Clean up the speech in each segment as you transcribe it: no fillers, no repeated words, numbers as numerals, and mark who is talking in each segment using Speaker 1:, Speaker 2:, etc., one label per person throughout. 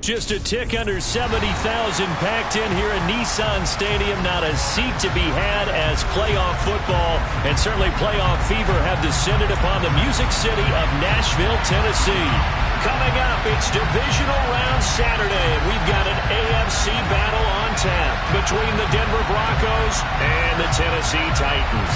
Speaker 1: Just a tick under 70,000 packed in here at Nissan Stadium. Not a seat to be had as playoff football and certainly playoff fever have descended upon the Music City of Nashville, Tennessee. Coming up, it's Divisional Round Saturday, and we've got an AFC battle on tap between the Denver Broncos and the Tennessee Titans.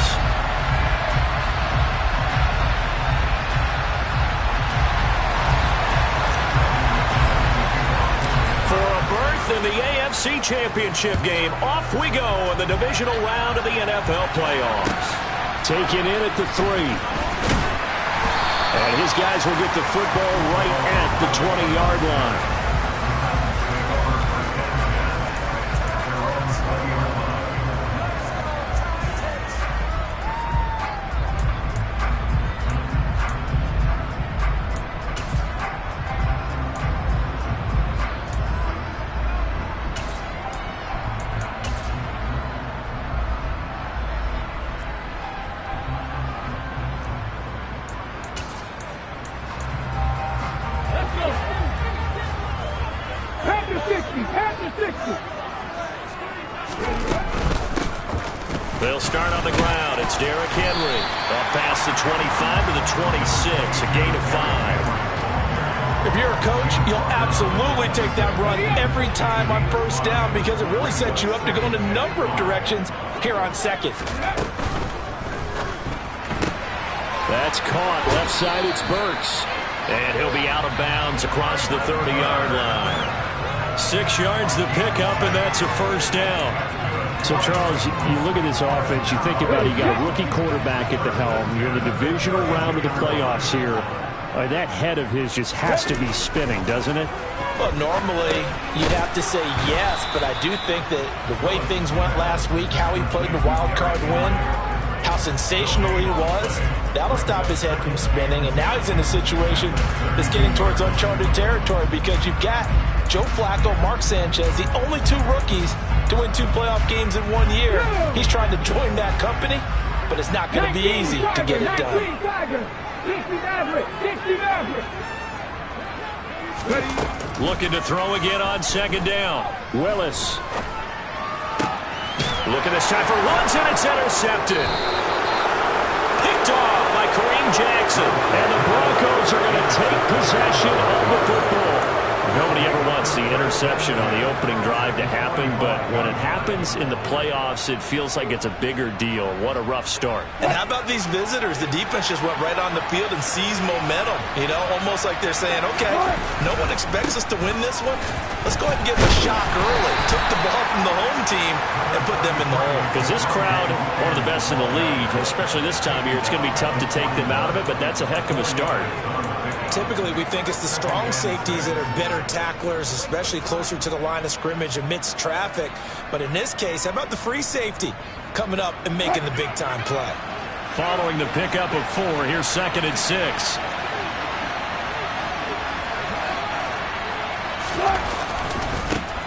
Speaker 1: In the AFC Championship game, off we go in the divisional round of the NFL playoffs. Taken in at the 3. And his guys will get the football right at the 20-yard line. They'll start on the ground. It's Derrick Henry. Up past the 25 to the 26. A gain of 5.
Speaker 2: If you're a coach, you'll absolutely take that run every time on first down because it really sets you up to go in a number of directions here on second.
Speaker 1: That's caught. Left side, it's Burks. And he'll be out of bounds across the 30-yard line. 6 yards the pickup, and that's a first down.
Speaker 3: So, Charles, you look at this offense, you think about it, you got a rookie quarterback at the helm. You're in the divisional round of the playoffs here. That head of his just has to be spinning, doesn't it?
Speaker 2: Well, normally you'd have to say yes, but I do think that the way things went last week, how he played the wild card win, how sensational he was, that'll stop his head from spinning. And now he's in a situation that's getting towards uncharted territory because you've got Joe Flacco, Mark Sanchez, the only 2 rookies to win 2 playoff games in 1 year. He's trying to join that company, but it's not going to be easy to get it done.
Speaker 1: Looking to throw again on second down. Willis. Looking this time for runs, and it's intercepted. Picked off by Kareem Jackson. And the Broncos are going to take possession of the football. Nobody ever wants the interception on the opening drive to happen, but when it happens in the playoffs, it feels like it's a bigger deal. What a rough start.
Speaker 2: And how about these visitors? The defense just went right on the field and seized momentum. You know, almost like they're saying, okay, no one expects us to win this one. Let's go ahead and give them a shock early. Took the ball from the home team and put them in the hole.
Speaker 1: Because this crowd, one of the best in the league, especially this time of year, it's going to be tough to take them out of it, but that's a heck of a start.
Speaker 2: Typically, we think it's the strong safeties that are better tacklers, especially closer to the line of scrimmage amidst traffic. But in this case, how about the free safety coming up and making the big-time play?
Speaker 1: Following the pickup of 4, here's 2nd and 6.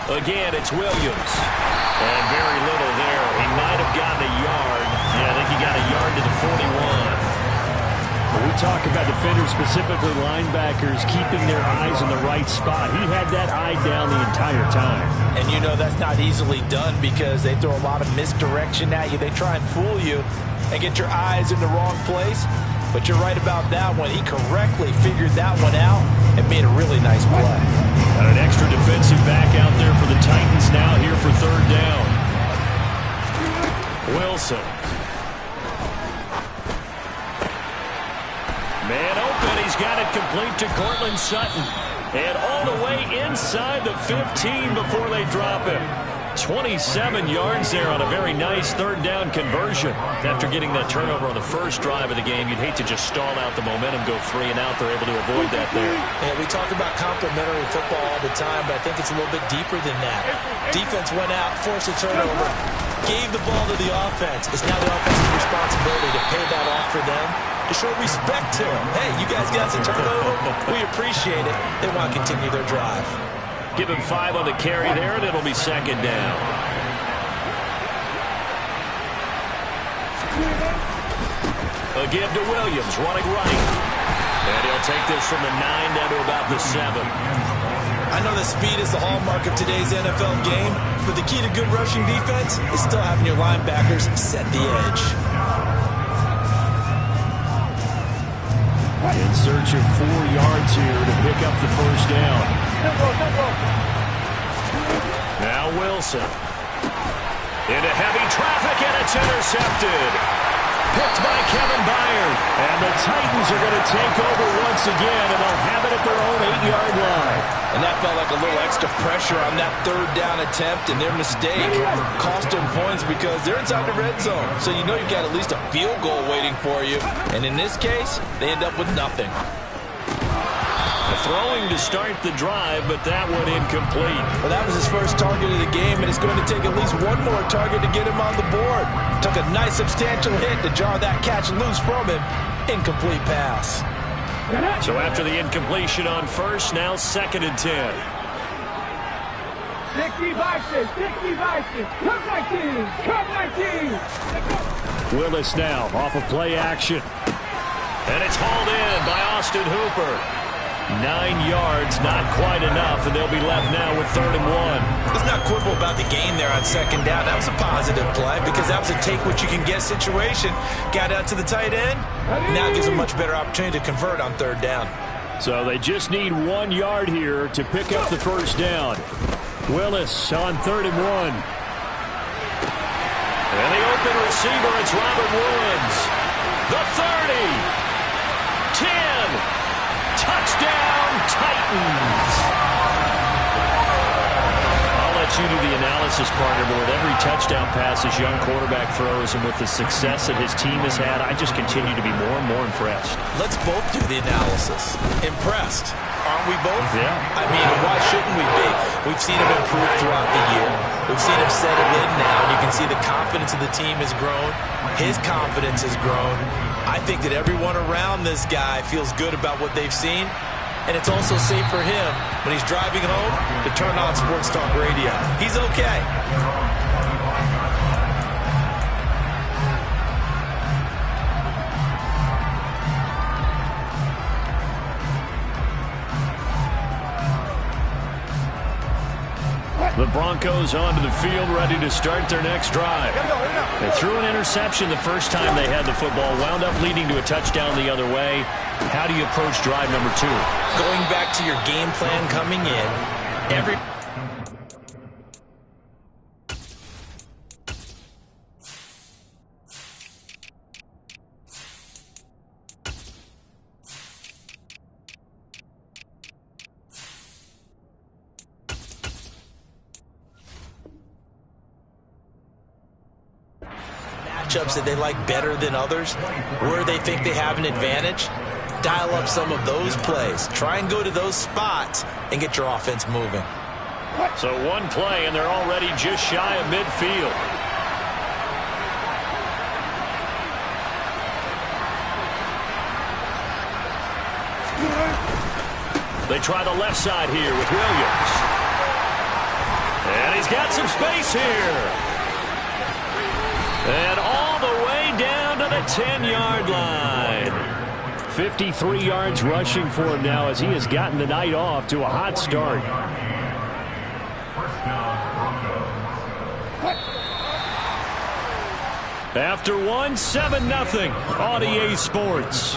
Speaker 1: Again, it's Williams. And very little there. He might have gotten a yard. Yeah, I think he got a yard to the 41.
Speaker 3: When we talk about defenders, specifically linebackers, keeping their eyes in the right spot, he had that eye down the entire time.
Speaker 2: And you know that's not easily done because they throw a lot of misdirection at you. They try and fool you and get your eyes in the wrong place. But you're right about that one. He correctly figured that one out and made a really nice play.
Speaker 1: Got an extra defensive back out there for the Titans now here for 3rd down. Wilson. Man open, he's got it complete to Cortland Sutton. And all the way inside the 15 before they drop him. 27 yards there on a very nice 3rd down conversion. After getting that turnover on the first drive of the game, you'd hate to just stall out the momentum, go 3 and out. They're able to avoid that there.
Speaker 2: Yeah, we talk about complementary football all the time, but I think it's a little bit deeper than that. Defense went out, forced a turnover, gave the ball to the offense. It's now the offense's responsibility to pay that off for them, to show respect to them. Hey, you guys got some turnover? We appreciate it. They want to continue their drive.
Speaker 1: Give him 5 on the carry there, and it'll be 2nd down. Again to Williams, running right. And he'll take this from the 9 down to about the 7.
Speaker 2: I know that speed is the hallmark of today's NFL game, but the key to good rushing defense is still having your linebackers set the edge.
Speaker 3: In search of 4 yards here to pick up the first down. Now Wilson. Into heavy traffic, and it's intercepted. Picked by Kevin Byard. And the Titans are going to take over once again, and they'll have it at their own 8-yard line.
Speaker 2: And that felt like a little extra pressure on that third down attempt, and their mistake cost them points because they're inside the red zone. So you know you've got at least a field goal waiting for you. And in this case, they end up with nothing.
Speaker 1: Throwing to start the drive, but that one incomplete.
Speaker 2: Well, that was his first target of the game, and it's going to take at least one more target to get him on the board. Took a nice substantial hit to jar that catch loose from him. Incomplete pass.
Speaker 1: So after the incompletion on first, now 2nd and 10.
Speaker 4: 60 boxes, come 19.
Speaker 3: Willis now off of play action.
Speaker 1: And it's hauled in by Austin Hooper. 9 yards, not quite enough, and they'll be left now with 3rd and 1.
Speaker 2: Let's not quibble about the gain there on 2nd down. That was a positive play because that was a take-what-you-can-get situation. Got out to the tight end. Now gives a much better opportunity to convert on 3rd down.
Speaker 3: So they just need 1 yard here to pick up the first down. Willis on 3rd and 1.
Speaker 1: And the open receiver, it's Robert Woods. The 30. 10. Touchdown, Titans. I'll let you do the analysis, partner, but with every touchdown pass this young quarterback throws and with the success that his team has had, I just continue to be more and more impressed.
Speaker 2: Let's both do the analysis. Impressed. Aren't we both?
Speaker 3: Yeah.
Speaker 2: I mean, why shouldn't we be? We've seen him improve throughout the year. We've seen him settle in now, and you can see the confidence of the team has grown. His confidence has grown. I think that everyone around this guy feels good about what they've seen, and it's also safe for him when he's driving home to turn on Sports Talk Radio. He's okay.
Speaker 1: The Broncos onto the field, ready to start their next drive. They threw an interception the first time they had the football, wound up leading to a touchdown the other way. How do you approach drive number 2?
Speaker 2: Going back to your game plan coming in, every matchups that they like better than others, where they think they have an advantage, dial up some of those plays. Try and go to those spots and get your offense moving.
Speaker 1: So one play, and they're already just shy of midfield. They try the left side here with Williams. And he's got some space here. And all the way down to the 10-yard line. 53 yards rushing for him now as he has gotten the night off to a hot start. After 7-0 on EA Sports.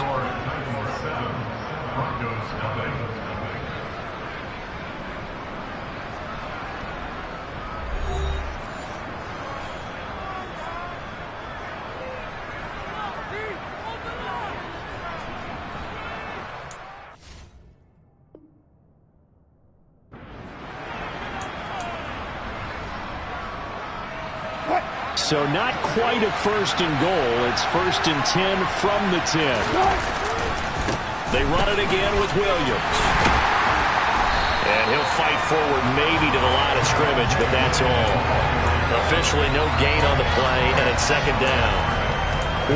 Speaker 1: So not quite a 1st and goal. It's 1st and 10 from the 10. They run it again with Williams. And he'll fight forward maybe to the line of scrimmage, but that's all. Officially no gain on the play, and it's 2nd down.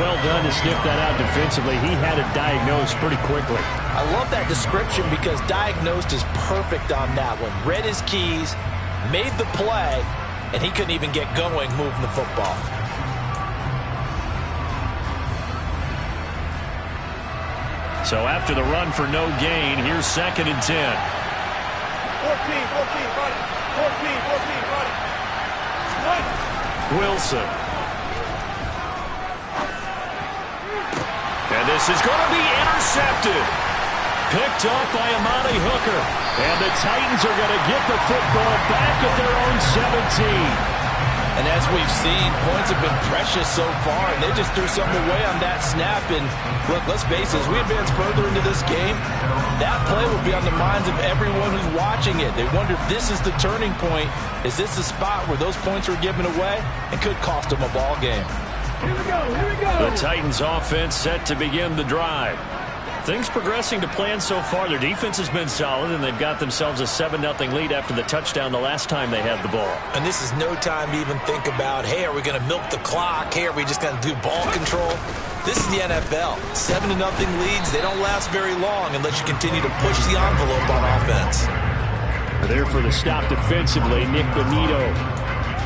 Speaker 1: Well done to sniff that out defensively. He had it diagnosed pretty quickly.
Speaker 2: I love that description because diagnosed is perfect on that one. Read his keys, made the play, and he couldn't even get going moving the football. So after the run for no gain, here's 2nd and 10.
Speaker 4: run it. 14, run it.
Speaker 3: Wilson. And this is going to be intercepted. Picked up by Amani Hooker. And the Titans are going to get the football back at their own 17.
Speaker 2: And as we've seen, points have been precious so far, and they just threw something away on that snap. And look, let's face it, as we advance further into this game, that play will be on the minds of everyone who's watching it. They wonder if this is the turning point. Is this the spot where those points were given away and could cost them a ball game?
Speaker 4: Here we go.
Speaker 1: The Titans offense set to begin the drive. Things progressing to plan so far. Their defense has been solid, and they've got themselves a 7-0 lead after the touchdown the last time they had the ball.
Speaker 2: And this is no time to even think about, hey, are we going to milk the clock? Hey, are we just going to do ball control? This is the NFL. 7-0 leads, they don't last very long unless you continue to push the envelope on offense.
Speaker 1: There for the stop defensively, Nick Bonito.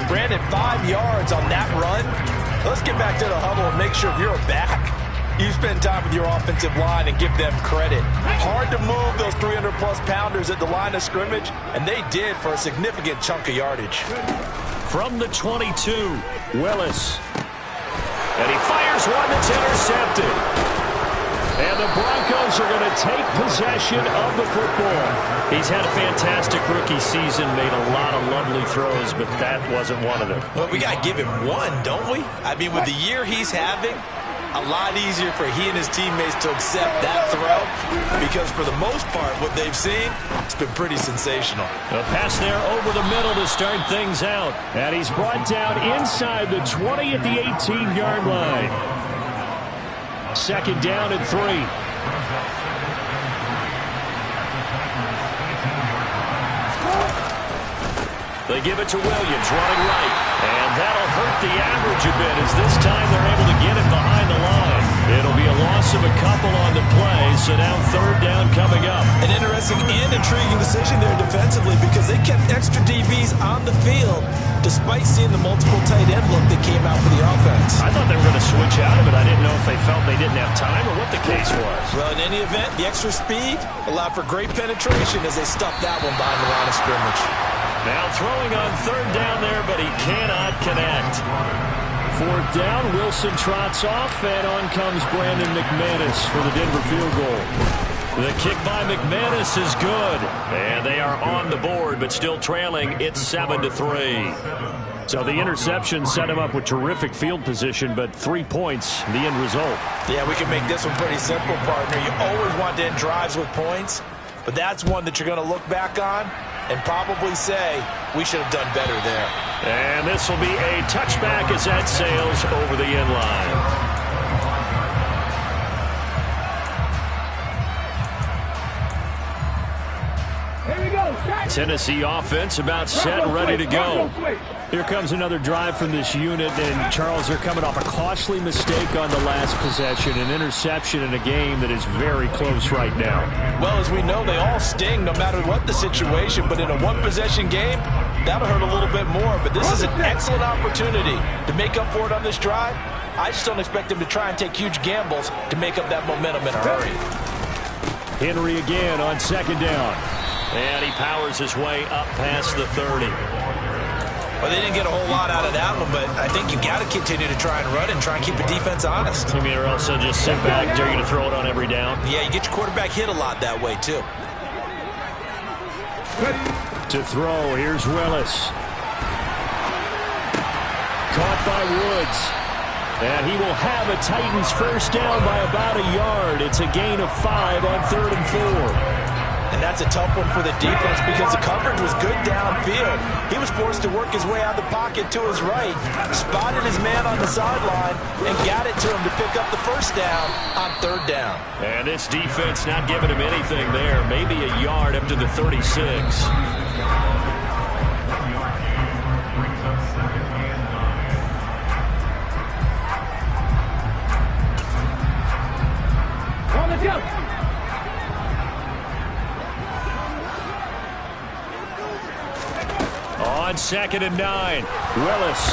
Speaker 2: Brandon, 5 yards on that run. Let's get back to the huddle and make sure if you're a back, you spend time with your offensive line and give them credit. Hard to move those 300-plus pounders at the line of scrimmage, and they did for a significant chunk of yardage.
Speaker 1: From the 22, Willis. And he fires one that's intercepted. And the Broncos are going to take possession of the football. He's had a fantastic rookie season, made a lot of lovely throws, but that wasn't one of them.
Speaker 2: Well, we got to give him one, don't we? I mean, with the year he's having, a lot easier for he and his teammates to accept that throw because for the most part, what they've seen, it's been pretty sensational.
Speaker 1: A pass there over the middle to start things out. And he's brought down inside the 20 at the 18-yard line. 2nd down and 3. They give it to Williams, running right. And that'll hurt the average a bit as this time they're able to get it behind the line. It'll be a loss of a couple on the play, so now 3rd down coming up.
Speaker 2: An interesting and intriguing decision there defensively because they kept extra DBs on the field despite seeing the multiple tight end look that came out for the offense.
Speaker 1: I thought they were going to switch out of it. I didn't know if they felt they didn't have time or what the case was.
Speaker 2: Well, in any event, the extra speed allowed for great penetration as they stuffed that one behind the line of scrimmage.
Speaker 1: Now throwing on 3rd down there, but he cannot connect. 4th down, Wilson trots off, and on comes Brandon McManus for the Denver field goal. The kick by McManus is good, and they are on the board, but still trailing. It's 7-3. So the interception set him up with terrific field position, but 3 points, the end result.
Speaker 2: Yeah, we can make this one pretty simple, partner. You always want to end drives with points, but that's one that you're going to look back on and probably say, we should have done better there.
Speaker 1: And this will be a touchback as that sails over the end line. Tennessee offense about set, ready to go. Here comes another drive from this unit, and Charles, they're coming off a costly mistake on the last possession, an interception in a game that is very close right now.
Speaker 2: Well, as we know, they all sting no matter what the situation, but in a one-possession game, that'll hurt a little bit more. But this is an excellent opportunity to make up for it on this drive. I just don't expect them to try and take huge gambles to make up that momentum in a hurry.
Speaker 1: Henry again on 2nd down. And he powers his way up past the 30.
Speaker 2: Well, they didn't get a whole lot out of that one, but I think you got to continue to try and run and try and keep the defense honest.
Speaker 1: You mean, or else they'll just sit back, dare you to throw it on every down?
Speaker 2: Yeah, you get your quarterback hit a lot that way, too.
Speaker 1: To throw, here's Willis. Caught by Woods. And he will have a Titans 1st down by about a yard. It's a gain of 5 on 3rd and 4.
Speaker 2: And that's a tough one for the defense because the coverage was good downfield. He was forced to work his way out of the pocket to his right, spotted his man on the sideline, and got it to him to pick up the 1st down on 3rd down.
Speaker 1: And this defense not giving him anything there. Maybe a yard up to the 36.
Speaker 4: On the jump.
Speaker 1: On 2nd and 9, Willis,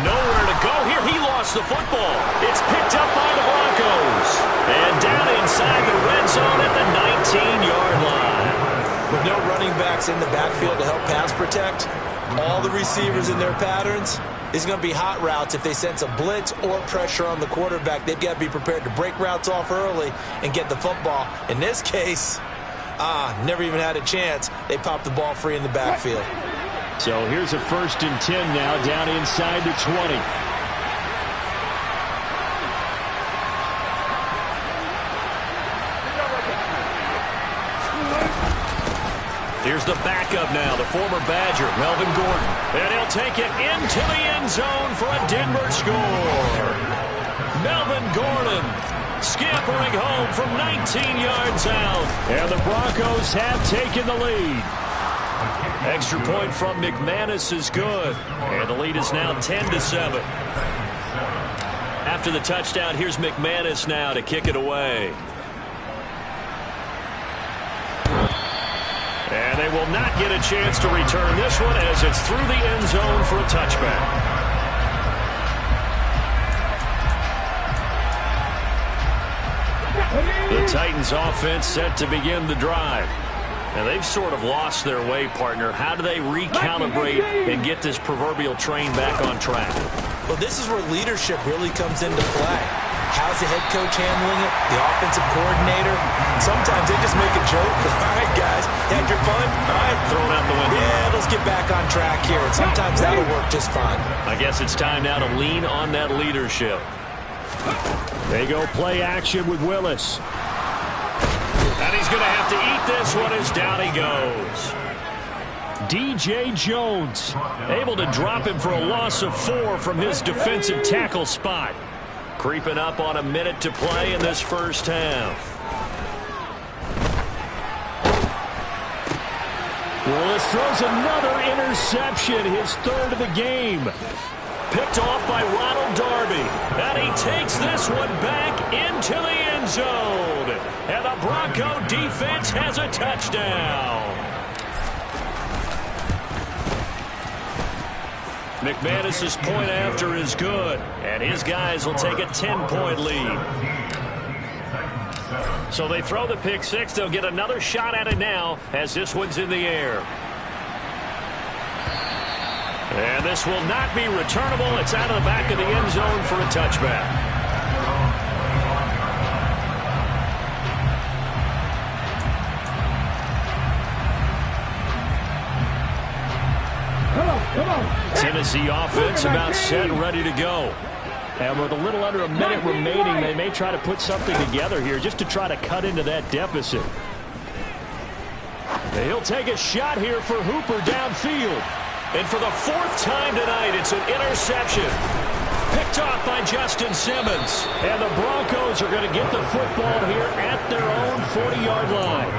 Speaker 1: nowhere to go here. He lost the football. It's picked up by the Broncos. And down inside the red zone at the 19-yard line.
Speaker 2: With no running backs quarterbacks in the backfield to help pass protect, all the receivers in their patterns, is going to be hot routes. If they sense a blitz or pressure on the quarterback, they've got to be prepared to break routes off early and get the football. In this case, never even had a chance. They popped the ball free in the backfield.
Speaker 3: So here's a 1st and 10 now, down inside the 20.
Speaker 1: Here's the backup now, the former Badger, Melvin Gordon. And he'll take it into the end zone for a Denver score. Melvin Gordon scampering home from 19 yards out.
Speaker 3: And the Broncos have taken the lead.
Speaker 1: Extra point from McManus is good. And the lead is now 10-7. After the touchdown, here's McManus now to kick it away. And they will not get a chance to return this one as it's through the end zone for a touchback. The Titans offense set to begin the drive. And they've sort of lost their way, partner. How do they recalibrate and get this proverbial train back on track?
Speaker 2: Well, this is where leadership really comes into play. How's the head coach handling it? The offensive coordinator? Sometimes they just make a joke. All right, guys, had your fun? All right,
Speaker 1: throw it out the window.
Speaker 2: Yeah, let's get back on track here. And sometimes that'll work just fine.
Speaker 1: I guess it's time now to lean on that leadership.
Speaker 3: They go play action with Willis.
Speaker 1: And he's going to have to eat this one as down he goes.
Speaker 3: DJ Jones able to drop him for a loss of 4 from his defensive tackle spot.
Speaker 1: Creeping up on a minute to play in this first half.
Speaker 3: Willis throws another interception, his 3rd of the game.
Speaker 1: Picked off by Ronald Darby. And he takes this one back into the end zone. And the Bronco defense has a touchdown. McManus's point after is good. And his guys will take a 10-point lead. So they throw the pick six. They'll get another shot at it now as this one's in the air. And this will not be returnable. It's out of the back of the end zone for a touchback. Tennessee offense about set and ready to go.
Speaker 3: And with a little under a minute remaining, they may try to put something together here just to try to cut into that deficit.
Speaker 1: And he'll take a shot here for Hooper downfield. And for the 4th time tonight, it's an interception. Picked off by Justin Simmons.
Speaker 3: And the Broncos are going to get the football here at their own 40-yard line.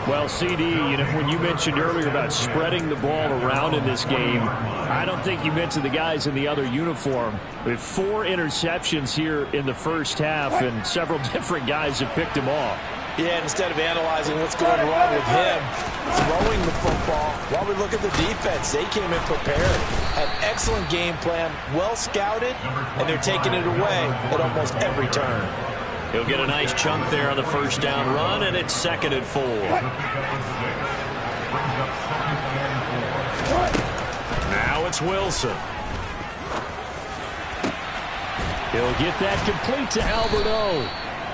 Speaker 3: Well, CD, you know, when you mentioned earlier about spreading the ball around in this game, I don't think you mentioned the guys in the other uniform. We have 4 interceptions here in the first half, and several different guys have picked him off.
Speaker 2: Yeah, instead of analyzing what's going wrong with him, throwing the football, while we look at the defense, they came in prepared. An excellent game plan, well scouted, and they're taking it away at almost every turn.
Speaker 1: He'll get a nice chunk there on the first down run, and it's 2nd and 4. Now it's Wilson.
Speaker 3: He'll get that complete to Albert O.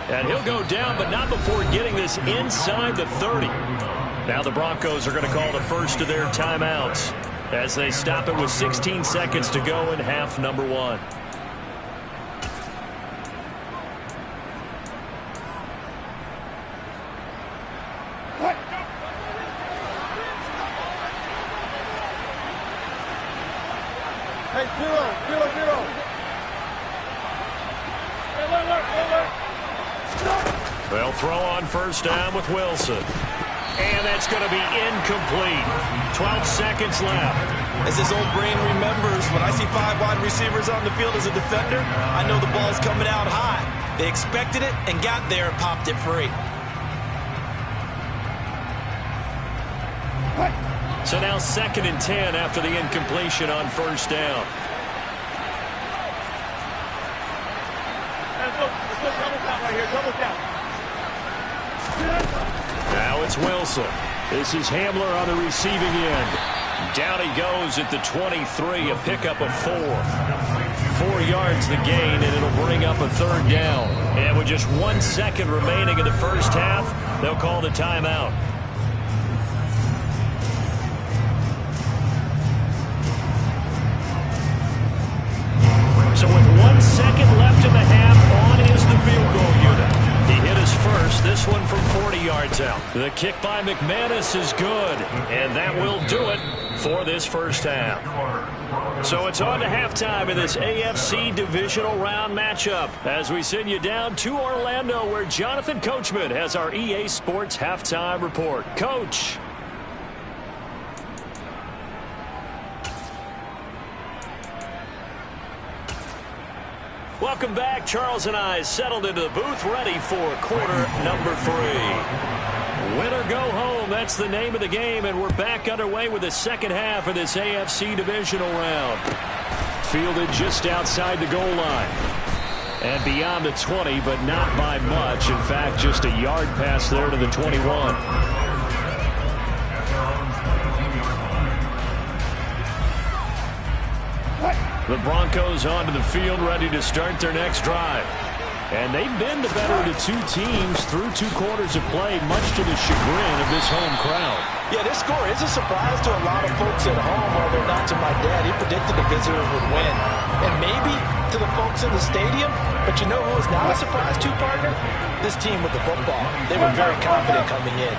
Speaker 1: And he'll go down, but not before getting this inside the 30. Now the Broncos are going to call the first of their timeouts as they stop it with 16 seconds to go in half number 1.
Speaker 4: Hey, 0-0-0.
Speaker 1: They'll throw on first down with Wilson. And that's going to be incomplete. 12 seconds left.
Speaker 2: As his old brain remembers, when I see 5 wide receivers on the field as a defender, I know the ball's coming out high. They expected it and got there and popped it free.
Speaker 1: So now 2nd and 10 after the incompletion on first down.
Speaker 4: Let's go double down right here, double down.
Speaker 1: Now it's Wilson. This is Hamler on the receiving end. Down he goes at the 23, a pickup of 4. 4 yards the gain, and it'll bring up a third down. And with just 1 second remaining in the first half, they'll call the timeout. So with 1 second left in the half, on is the field goal unit. He hit his first, this one from 40 yards out. The kick by McManus is good, and that will do it for this first half. So it's on to halftime in this AFC Divisional Round matchup as we send you down to Orlando where Jonathan Coachman has our EA Sports Halftime Report. Coach. Welcome back. Charles and I settled into the booth ready for quarter number 3. Win or go home, that's the name of the game, and we're back underway with the second half of this AFC Divisional Round. Fielded just outside the goal line. And beyond the 20, but not by much. In fact, just a yard pass there to the 21. The Broncos onto the field ready to start their next drive. And they've been the better of the two teams through 2 quarters of play, much to the chagrin of this home crowd.
Speaker 2: Yeah, this score is a surprise to a lot of folks at home, although not to my dad. He predicted the visitors would win. And maybe to the folks in the stadium, but you know who is not a surprise to, partner? This team with the football. They were very confident coming in.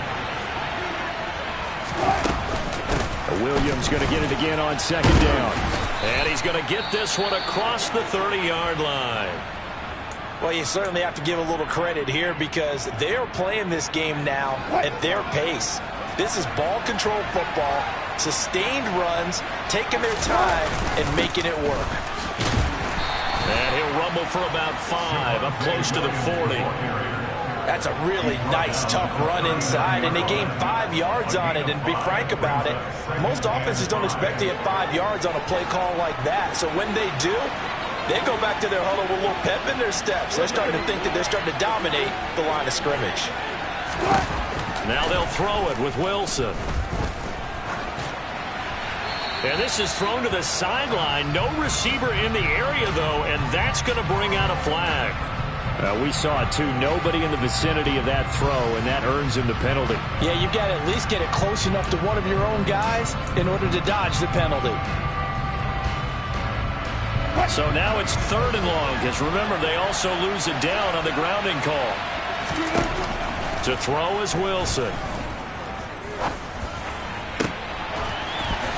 Speaker 1: Williams going to get it again on second down. And he's going to get this one across the 30-yard line.
Speaker 2: Well, you certainly have to give a little credit here because they are playing this game now at their pace. This is ball control football, sustained runs, taking their time, and making it work.
Speaker 1: And he'll rumble for about 5, up close to the 40.
Speaker 2: That's a really nice, tough run inside, and they gained 5 yards on it. And to be frank about it, most offenses don't expect to get 5 yards on a play call like that. So when they do, they go back to their huddle with a little pep in their steps. They're starting to think that they're starting to dominate the line of scrimmage.
Speaker 1: Now they'll throw it with Wilson. And this is thrown to the sideline. No receiver in the area, though, and that's going to bring out a flag. We saw it, too. Nobody in the vicinity of that throw, and that earns him the penalty.
Speaker 2: Yeah, you've got to at least get it close enough to one of your own guys in order to dodge the penalty.
Speaker 1: So now it's 3rd and long, because remember, they also lose it down on the grounding call. To throw is Wilson.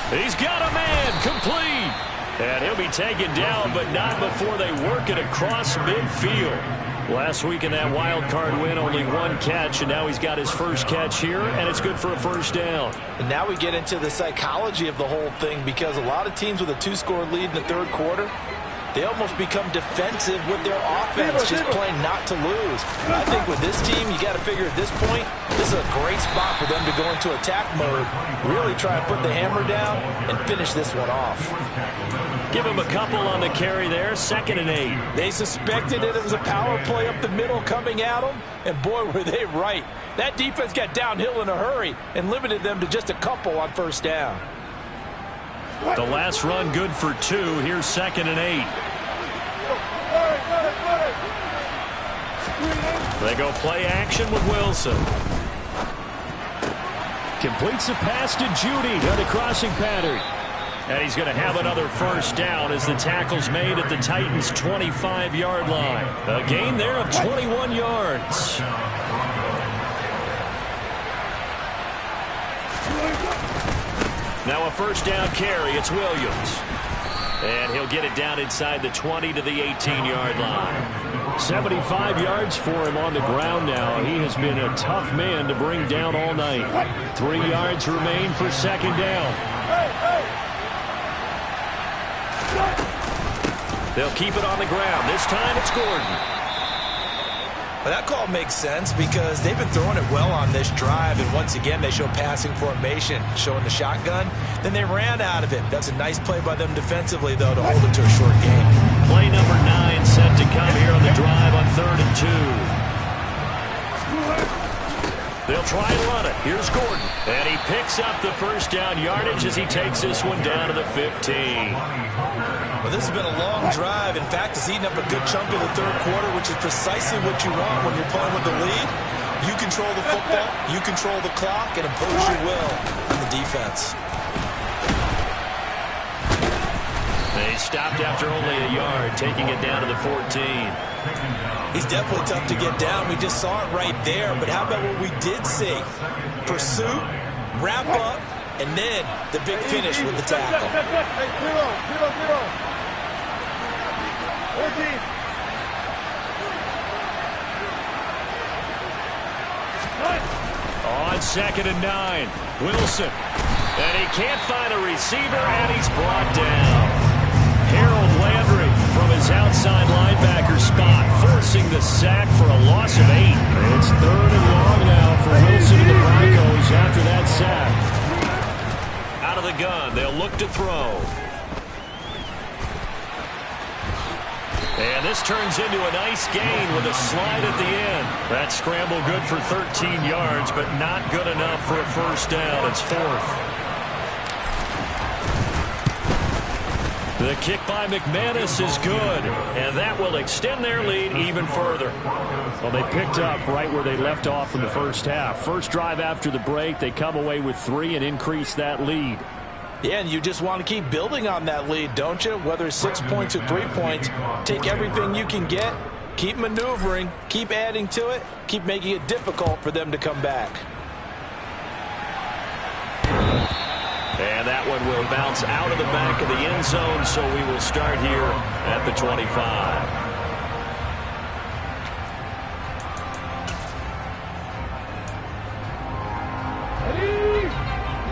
Speaker 1: He's got a man, complete. And he'll be taken down, but not before they work it across midfield. Last week in that wild card win, only 1 catch, and now he's got his first catch here, and it's good for a first down.
Speaker 2: And now we get into the psychology of the whole thing because a lot of teams with a 2-score lead in the 3rd quarter, they almost become defensive with their offense, just playing not to lose. I think with this team, you got to figure at this point, this is a great spot for them to go into attack mode, really try and put the hammer down and finish this one off.
Speaker 1: Give him a couple on the carry there, 2nd and 8.
Speaker 2: They suspected it was a power play up the middle coming at them, and boy, were they right. That defense got downhill in a hurry and limited them to just a couple on first down.
Speaker 1: The last run good for 2. Here's 2nd and 8. They go play action with Wilson. Completes a pass to Judy on the crossing pattern. And he's going to have another first down as the tackle's made at the Titans' 25-yard line. A gain there of 21 yards. Now a first down carry. It's Williams. And he'll get it down inside the 20 to the 18-yard line. 75 yards for him on the ground now. He has been a tough man to bring down all night. 3 yards remain for 2nd down. They'll keep it on the ground. This time it's Gordon.
Speaker 2: Well, that call makes sense because they've been throwing it well on this drive, and once again they show passing formation, showing the shotgun. Then they ran out of it. That's a nice play by them defensively, though, to hold it to a short game.
Speaker 1: Play number 9 set to come here on the drive on 3rd and 2. They'll They'll try and run it. Here's Gordon. And he picks up the first down yardage as he takes this one down to the 15.
Speaker 2: Well, this has been a long drive. In fact, it's eaten up a good chunk of the third quarter, which is precisely what you want when you're playing with the lead. You control the football, you control the clock, and impose your will on the defense.
Speaker 1: They stopped after only a yard, taking it down to the 14.
Speaker 2: He's definitely tough to get down. We just saw it right there. But how about what we did see? Pursuit, wrap up, and then the big finish with the tackle.
Speaker 4: Hey, zero. 14.
Speaker 1: On 2nd and 9, Wilson. And he can't find a receiver, and he's brought down. Harold Landry from his outside linebacker spot, forcing the sack for a loss of 8. It's 3rd and long now for Wilson and the Broncos after that sack. Out of the gun, they'll look to throw. And this turns into a nice gain with a slide at the end. That scramble good for 13 yards, but not good enough for a first down. It's 4th. The kick by McManus is good, and that will extend their lead even further. Well, they picked up right where they left off in the first half. First drive after the break, they come away with 3 and increase that lead.
Speaker 2: Yeah, and you just want to keep building on that lead, don't you? Whether it's 6 points or 3 points, take everything you can get, keep maneuvering, keep adding to it, keep making it difficult for them to come back.
Speaker 1: And that one will bounce out of the back of the end zone, so we will start here at the 25.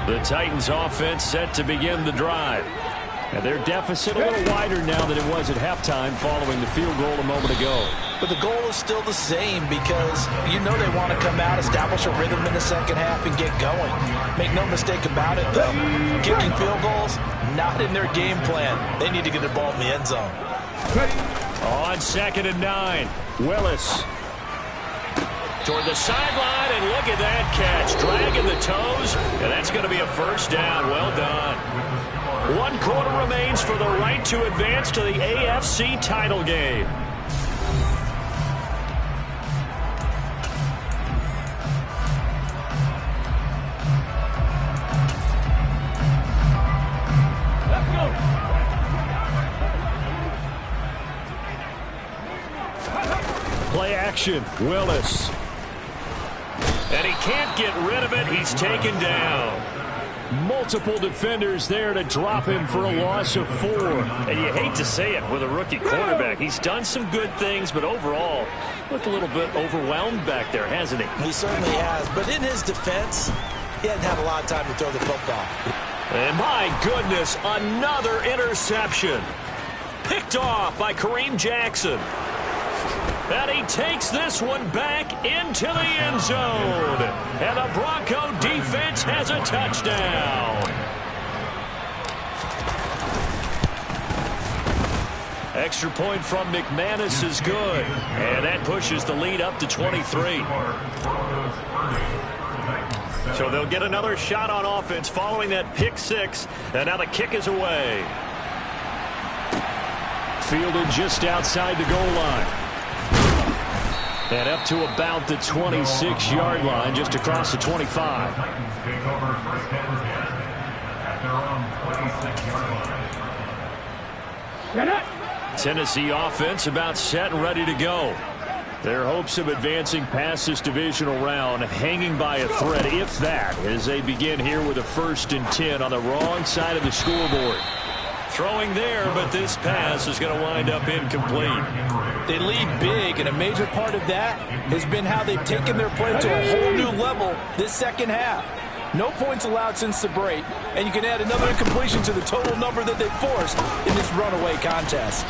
Speaker 1: The Titans offense set to begin the drive. And their deficit a little wider now than it was at halftime following the field goal a moment ago.
Speaker 2: But the goal is still the same because you know they want to come out, establish a rhythm in the second half, and get going. Make no mistake about it, though. Kicking field goals, not in their game plan. They need to get the ball in the end zone.
Speaker 1: On 2nd and 9, Willis. Toward the sideline, and look at that catch. Dragging the toes, and that's going to be a first down. Well done. 1 quarter remains for the right to advance to the AFC title game.
Speaker 4: Let's go.
Speaker 1: Play action, Willis. And he can't get rid of it. He's taken down. Multiple defenders there to drop him for a loss of 4. And you hate to say it with a rookie quarterback. He's done some good things, but overall, looked a little bit overwhelmed back there, hasn't he?
Speaker 2: He certainly has. But in his defense, he hadn't had a lot of time to throw the football.
Speaker 1: And my goodness, another interception. Picked off by Kareem Jackson. And he takes this one back into the end zone. And the Bronco defense has a touchdown. Extra point from McManus is good. And that pushes the lead up to 23. So they'll get another shot on offense following that pick 6. And now the kick is away. Fielded just outside the goal line. And up to about the 26-yard line, just across the 25. Tennessee offense about set and ready to go. Their hopes of advancing past this divisional round hanging by a thread, if that, as they begin here with a 1st and 10 on the wrong side of the scoreboard. Throwing there, but this pass is going to wind up incomplete.
Speaker 2: They lead big, and a major part of that has been how they've taken their play to a whole new level this second half. No points allowed since the break, and you can add another incompletion to the total number that they've forced in this runaway contest.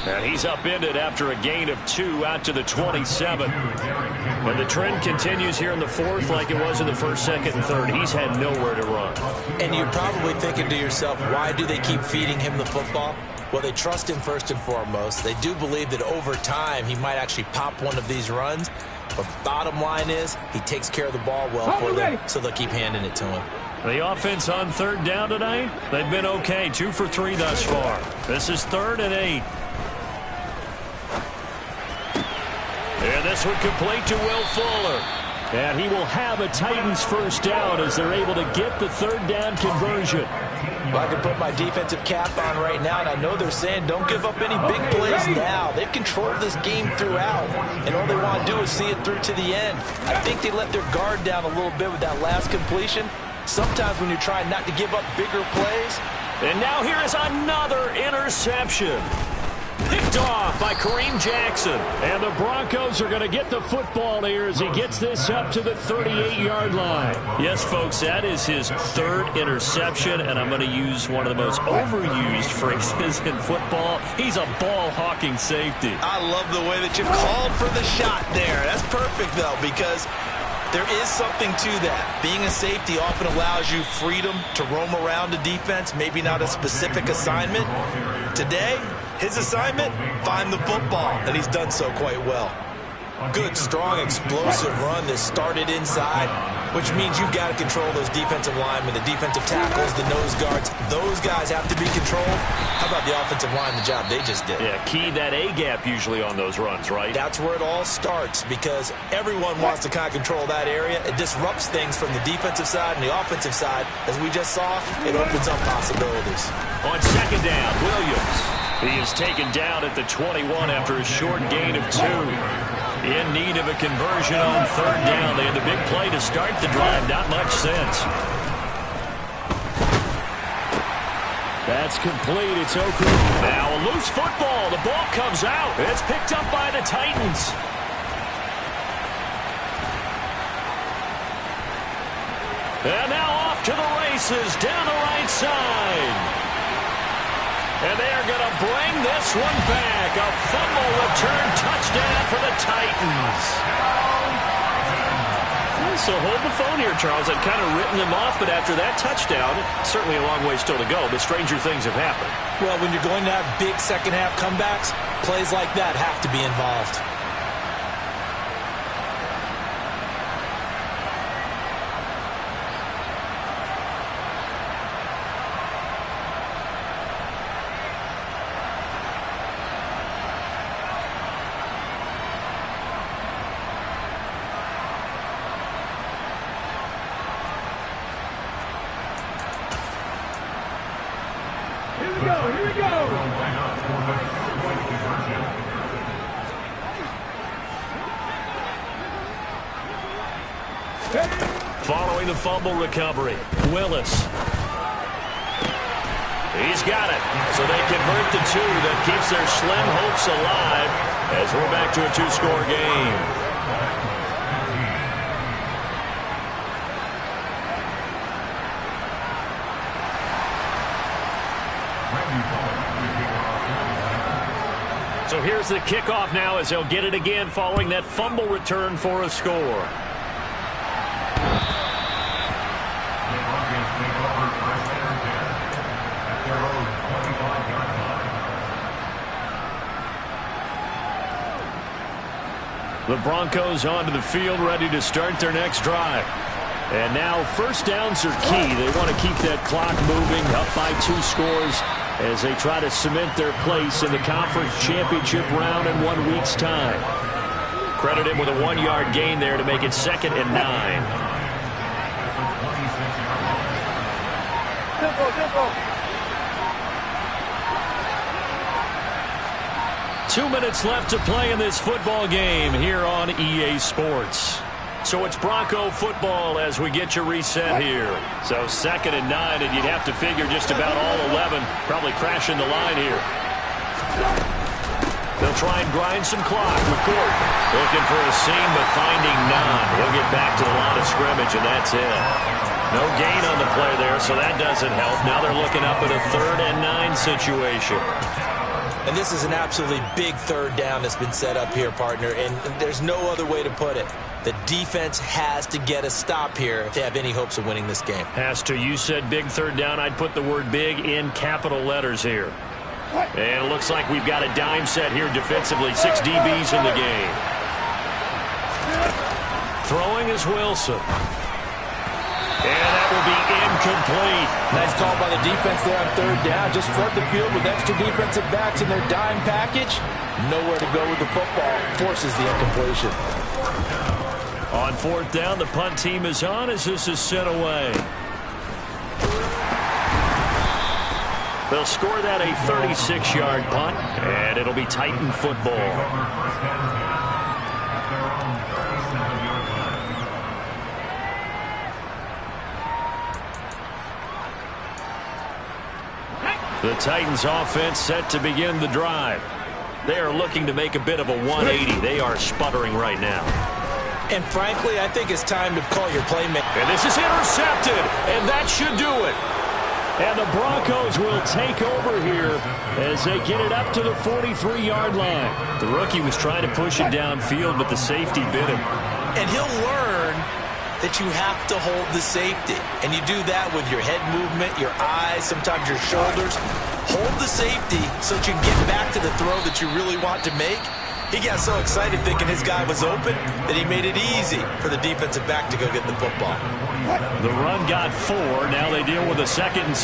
Speaker 1: And he's upended after a gain of 2 out to the 27. And the trend continues here in the 4th like it was in the 1st, 2nd, and 3rd. He's had nowhere to run.
Speaker 2: And you're probably thinking to yourself, why do they keep feeding him the football? Well, they trust him first and foremost. They do believe that over time he might actually pop one of these runs. But bottom line is, he takes care of the ball well for them, so they'll keep handing it to him.
Speaker 1: The offense on third down tonight, they've been okay. 2 for 3 thus far. This is 3rd and 8. And this one complete to Will Fuller. And he will have a Titans first down as they're able to get the 3rd down conversion.
Speaker 2: Well, I can put my defensive cap on right now, and I know they're saying don't give up any big plays now. They've controlled this game throughout, and all they want to do is see it through to the end. I think they let their guard down a little bit with that last completion. Sometimes when you're trying not to give up bigger plays.
Speaker 1: And now here is another interception. Picked off by Kareem Jackson. And the Broncos are going to get the football here as he gets this up to the 38-yard line. Yes, folks, that is his 3rd interception, and I'm going to use one of the most overused phrases in football. He's a ball-hawking safety.
Speaker 2: I love the way that you've called for the shot there. That's perfect, though, because there is something to that. Being a safety often allows you freedom to roam around a defense, maybe not a specific assignment. Today, his assignment, find the football, and he's done so quite well. Good, strong, explosive run that started inside, which means you've got to control those defensive linemen, the defensive tackles, the nose guards. Those guys have to be controlled. How about the offensive line, the job they just did?
Speaker 1: Yeah, key that A-gap usually on those runs, right?
Speaker 2: That's where it all starts because everyone wants to kind of control that area. It disrupts things from the defensive side and the offensive side. As we just saw, it opens up possibilities.
Speaker 1: On 2nd down, Williams. He is taken down at the 21 after a short gain of 2. In need of a conversion on 3rd down. They had the big play to start the drive. Not much sense. That's complete. It's Okru. Now a loose football. The ball comes out. It's picked up by the Titans. And now off to the races down the right side. And they are going to bring this one back. A fumble return touchdown for the Titans. So hold the phone here, Charles. I've kind of written them off, but after that touchdown, certainly a long way still to go, but stranger things have happened.
Speaker 2: Well, when you're going to have big second-half comebacks, plays like that have to be involved.
Speaker 1: Following the fumble recovery, Willis. He's got it. So they convert the 2 that keeps their slim hopes alive as we're back to a 2-score game. So here's the kickoff now as they'll get it again following that fumble return for a score. The Broncos onto the field ready to start their next drive. And now first downs are key. They want to keep that clock moving up by 2 scores as they try to cement their place in the conference championship round in 1 week's time. Credit him with a 1-yard gain there to make it 2nd and 9.
Speaker 4: Tempo.
Speaker 1: 2 minutes left to play in this football game here on EA Sports. So it's Bronco football as we get you reset here. So 2nd and 9, and you'd have to figure just about all 11 probably crashing the line here. They'll try and grind some clock with Gordon. Looking for a seam, but finding none. He'll get back to the line of scrimmage, and that's it. No gain on the play there, so that doesn't help. Now they're looking up at a 3rd and 9 situation.
Speaker 2: And this is an absolutely big 3rd down that's been set up here, partner, and there's no other way to put it. The defense has to get a stop here if they have any hopes of winning this game.
Speaker 1: Has to. You said big 3rd down. I'd put the word big in capital letters here. And it looks like we've got a dime set here defensively. 6 DBs in the game. Throwing is Wilson. And that will be incomplete.
Speaker 2: Nice call by the defense there on third down. Just flood the field with extra defensive backs in their dime package. Nowhere to go with the football. Forces the incompletion.
Speaker 1: On fourth down, the punt team is on as this is sent away. They'll score that a 36-yard punt, and it'll be Titan football. The Titans offense set to begin the drive. They are looking to make a bit of a 180. They are sputtering right now.
Speaker 2: And frankly, I think it's time to call your playmaker.
Speaker 1: And this is intercepted, and that should do it. And the Broncos will take over here as they get it up to the 43-yard line. The rookie was trying to push it downfield, but the safety bit him.
Speaker 2: And he'll learn that you have to hold the safety. And you do that with your head movement, your eyes, sometimes your shoulders. Hold the safety so that you can get back to the throw that you really want to make. He got so excited thinking his guy was open that he made it easy for the defensive back to go get the football.
Speaker 1: The run got 4. Now they deal with a 2nd and 6.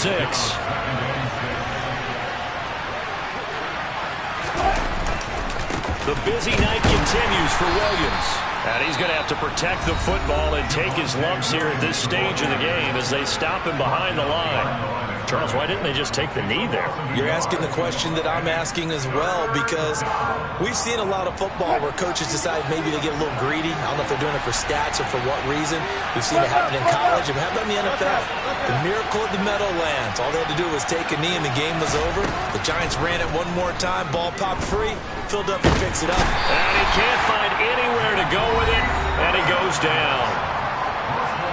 Speaker 1: The busy night continues for Williams. And he's going to have to protect the football and take his lumps here at this stage of the game as they stop him behind the line. Charles, why didn't they just take the knee there?
Speaker 2: You're asking the question that I'm asking as well, because we've seen a lot of football where coaches decide maybe they get a little greedy. I don't know if they're doing it for stats or for what reason. We've seen it happen in college. And how about in the NFL? The miracle of the Meadowlands. All they had to do was take a knee and the game was over. The Giants ran it one more time. Ball popped free. Filled up and fixed it up.
Speaker 1: And he can't find anywhere to go with it, and he goes down.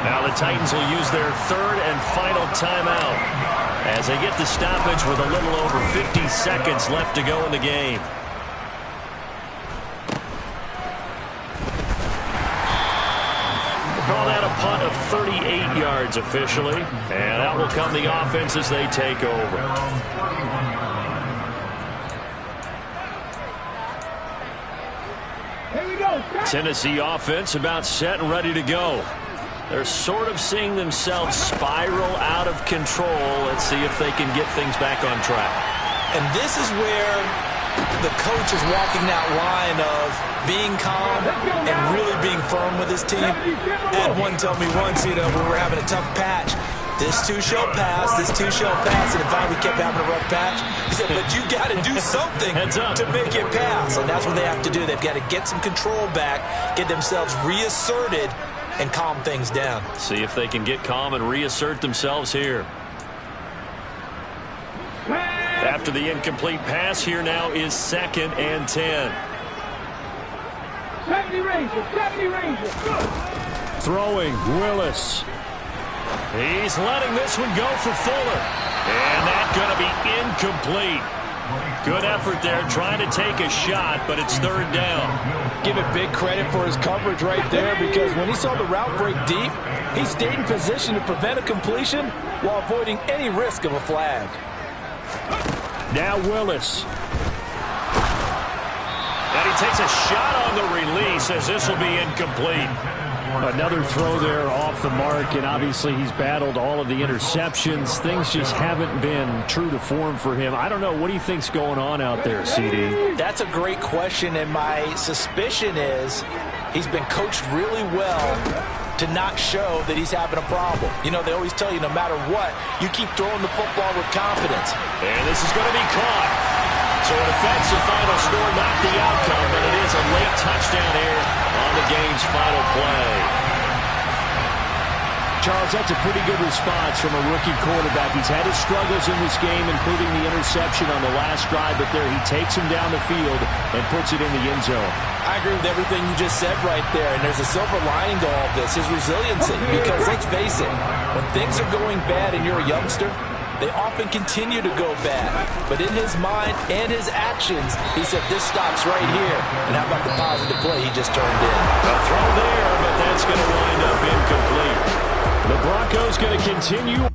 Speaker 1: Now the Titans will use their 3rd and final timeout as they get the stoppage with a little over 50 seconds left to go in the game. We'll call that a punt of 38 yards officially, and out will come the offense as they take over. Tennessee offense about set and ready to go. They're sort of seeing themselves spiral out of control. Let's see if they can get things back on track.
Speaker 2: And this is where the coach is walking that line of being calm and really being firm with his team. I had one tell me once, when we were having a tough patch, this too shall pass, this too shall pass, and finally we kept having a rough patch. He said, but you got to do something to make it pass, and that's what they have to do. They've got to get some control back, get themselves reasserted, and calm things down.
Speaker 1: See if they can get calm and reassert themselves here. After the incomplete pass, here now is 2nd and 10.
Speaker 4: 70 Rangers.
Speaker 1: Throwing, Willis. He's letting this one go for Fuller. And that's going to be incomplete. Good effort there trying to take a shot, but it's 3rd down.
Speaker 2: Give it big credit for his coverage right there, because when he saw the route break deep, he stayed in position to prevent a completion while avoiding any risk of a flag.
Speaker 1: Now Willis. And he takes a shot on the release as this will be incomplete. Another throw there off the mark, and obviously he's battled all of the interceptions. Things just haven't been true to form for him. I don't know. What do you think's going on out there, CD?
Speaker 2: That's a great question, and my suspicion is he's been coached really well to not show that he's having a problem. They always tell you no matter what, you keep throwing the football with confidence.
Speaker 1: And this is going to be caught. So an offensive final score, not the outcome, but it is a late touchdown here on the game's final play. Charles, that's a pretty good response from a rookie quarterback. He's had his struggles in this game, including the interception on the last drive, but there he takes him down the field and puts it in the end zone.
Speaker 2: I agree with everything you just said right there, and there's a silver lining to all of this, his resiliency, because let's face it, when things are going bad and you're a youngster, they often continue to go bad. But in his mind and his actions, he said, this stops right here. And how about the positive play he just turned in?
Speaker 1: A throw there, but that's going to wind up incomplete. The Broncos going to continue